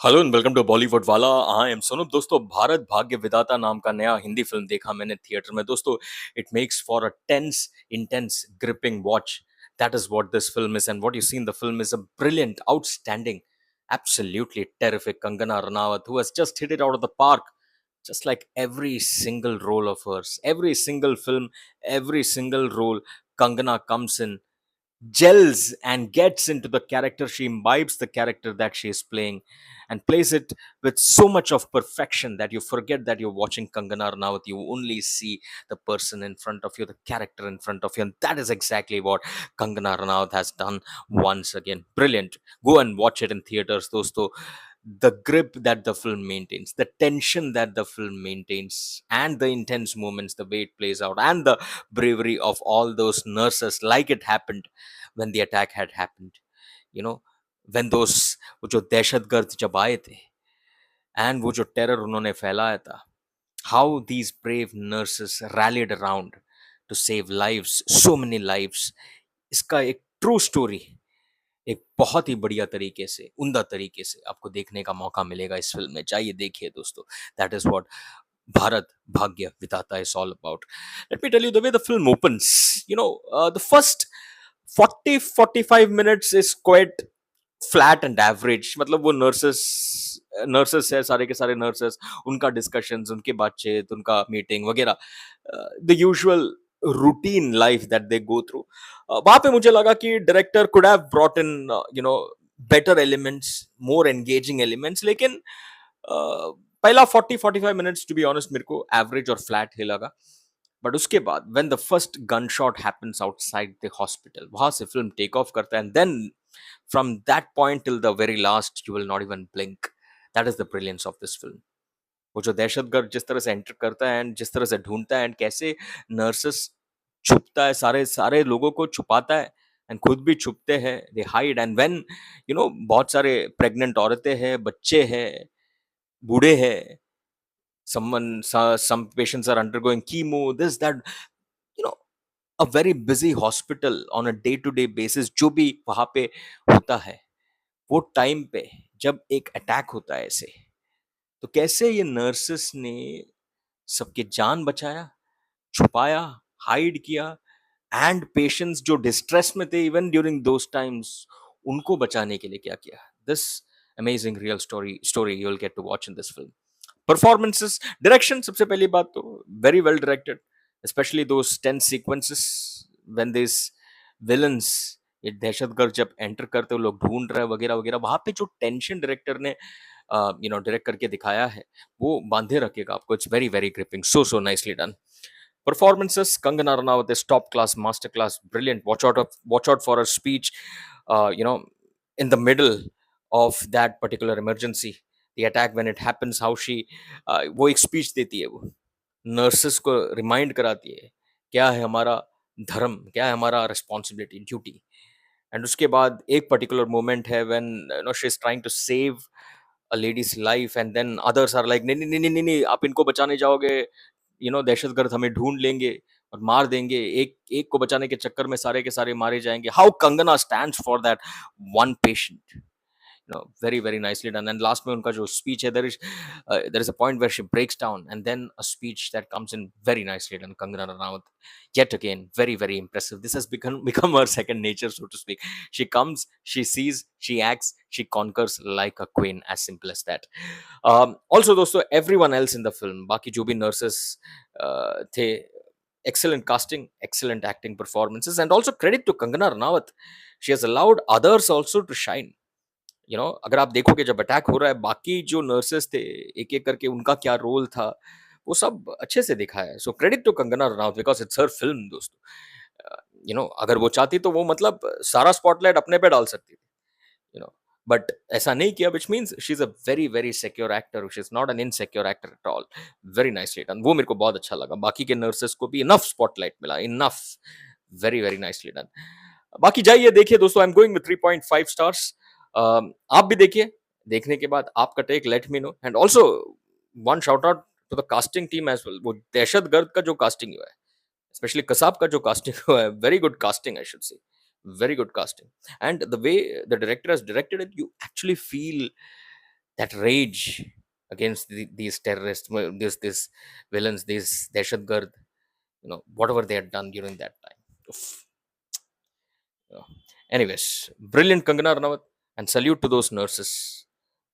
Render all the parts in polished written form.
Hello and welcome to Bollywood वाला। I am Sonu. दोस्तों, भारत भाग्य विधाता नाम का नया हिंदी फिल्म देखा मैंने थिएटर में। दोस्तों, it makes for a tense intense gripping watch. That is what this film is, and what you see in the film is a brilliant, outstanding, absolutely terrific Kangana Ranaut, who has just hit it out of the park. Just like every single role of hers, every single film, every single role, Kangana comes in, gels and gets into the character. She imbibes the character that she is playing and plays it with so much of perfection that you forget that you're watching Kangana Ranaut. You only see the person in front of you, the character in front of you, and that is exactly what Kangana Ranaut has done once again. Brilliant. Go and watch it in theaters, dosto. The grip that the film maintains, the tension that the film maintains, and the intense moments, the way it plays out, and the bravery of all those nurses, like it happened when the attack had happened. You know, when those वो जो दहशतगर्द जब आए थे and वो जो terror उन्होंने फैलाया था, how these brave nurses rallied around to save lives, so many lives. इसका एक ट्रू स्टोरी एक बहुत ही बढ़िया तरीके से, उम्दा तरीके से आपको देखने का मौका मिलेगा इस फिल्म में। जाइए देखिए दोस्तों। That is what Bharat Bhagya Vidhata is all about. Let me tell you the way the film opens. The first 40-45 minutes is quite flat and average. मतलब वो नर्सेस है, सारे के सारे नर्सेस, उनका डिस्कशंस, उनकी बातचीत, उनका मीटिंग वगैरह, the usual routine life that they go through. वहां पे मुझे लगा कि director could have brought in better elements, more engaging elements, लेकिन पहला 40-45 मिनट्स टू बी ऑनेस्ट मेरे को एवरेज और फ्लैट ही लगा। बट उसके बाद when the first gun shot happens outside the hospital, वहां से फिल्म टेक ऑफ करता है, and then from that point till the very last you will not even blink. That is the brilliance of this film. वो जो दहशतगर्द जिस तरह से enter करता है एंड जिस तरह से ढूंढता है एंड कैसे नर्सेस छुपता है, सारे सारे लोगों को छुपाता है एंड खुद भी छुपते हैं, दे हाइड। एंड व्हेन बहुत सारे प्रेग्नेंट औरतें हैं, बच्चे हैं, बूढ़े हैं, some patients are undergoing chemo, this that, you know a very busy hospital on a day to day basis, जो भी वहां पे होता है, वो टाइम पे जब एक अटैक होता है ऐसे, तो कैसे ये नर्सेस ने सबके जान बचाया, छुपाया, हाइड किया, एंड पेशेंट्स जो डिस्ट्रेस में थे इवन ड्यूरिंग दोस टाइम्स, उनको बचाने के लिए क्या किया। This amazing real story you will get to watch in this film. Performances, direction, सबसे पहली बात तो very well directed, specially those 10 sequences when this villains, ये दहशतगर्द जब एंटर करते हो, लोग ढूंढ रहे हैं वगैरह वगैरह, वहां पे जो टेंशन डायरेक्टर ने डायरेक्ट करके दिखाया है, वो बांधे रखेगा आपको। It's very very gripping, so nicely done. Performances, Kangana Ranaut is top class, master class, brilliant. Watch out for her speech, uh, you know, in the middle of that particular emergency, the attack when it happens, how she वो एक speech देती है, वो nurses को remind कराती है क्या है हमारा धर्म, क्या है हमारा responsibility, duty। एंड उसके बाद एक पर्टिकुलर मोमेंट है when she is trying to save a lady's life, and then others are like नहीं नहीं नहीं नहीं नहीं, आप इनको बचाने जाओगे, दहशतगर्द हमें ढूंढ लेंगे और मार देंगे। एक एक को बचाने के चक्कर में सारे के सारे मारे जाएंगे। How Kangana stands for that one patient, very very nicely done। And last में उनका जो speech है, there is a point where she breaks down, and then a speech that comes in very nicely done, Kangana Ranaut, yet again very very impressive। This has become her second nature, so to speak। She comes, she sees, she acts, she conquers like a queen, as simple as that। Also दोस्तों, everyone else in the film, बाकी जो भी nurses थे, excellent casting, excellent acting performances, and also credit to Kangana Ranaut, she has allowed others also to shine। अगर आप देखोगे जब attack हो रहा है, बाकी जो नर्सेस थे, एक एक करके उनका क्या रोल था, वो सब अच्छे से दिखाया है। So credit to Kangana Ranaut, because it's her film दोस्तों। अगर वो चाहती तो वो मतलब सारा स्पॉटलाइट अपने पे डाल सकती थी, बट ऐसा नहीं किया, which means she is a very very secure actor, she is not an insecure actor at all. Very nicely done, वो मेरे को बहुत अच्छा लगा। बाकी के नर्सेस को भी इनफ स्पॉटलाइट मिला, enough, very very nicely done. बाकी जाइए देखिए दोस्तों, I am going with 3.5 stars. आप भी देखिए, देखने के बाद आपका take let me know. And also one shout out to the casting team as well. वो दहशतगर्द का जो कास्टिंग हुआ है, स्पेशली कसाब का जो कास्टिंग हुआ है, very good casting, I should say, very good casting। And the way the director has directed it, you actually feel that rage against these terrorists, these villains, these dehshatgard, whatever they had done during that time. Oof, you know. Anyways, brilliant Kangana Ranawat, and salute to those nurses,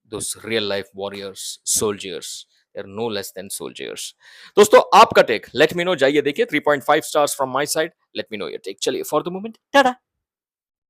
those real life warriors, soldiers. They're no less than soldiers. दोस्तों आपका take let me no, जाइए देखिए 3.5 stars from my side. Let me know your take. चलिए, for the moment, tada.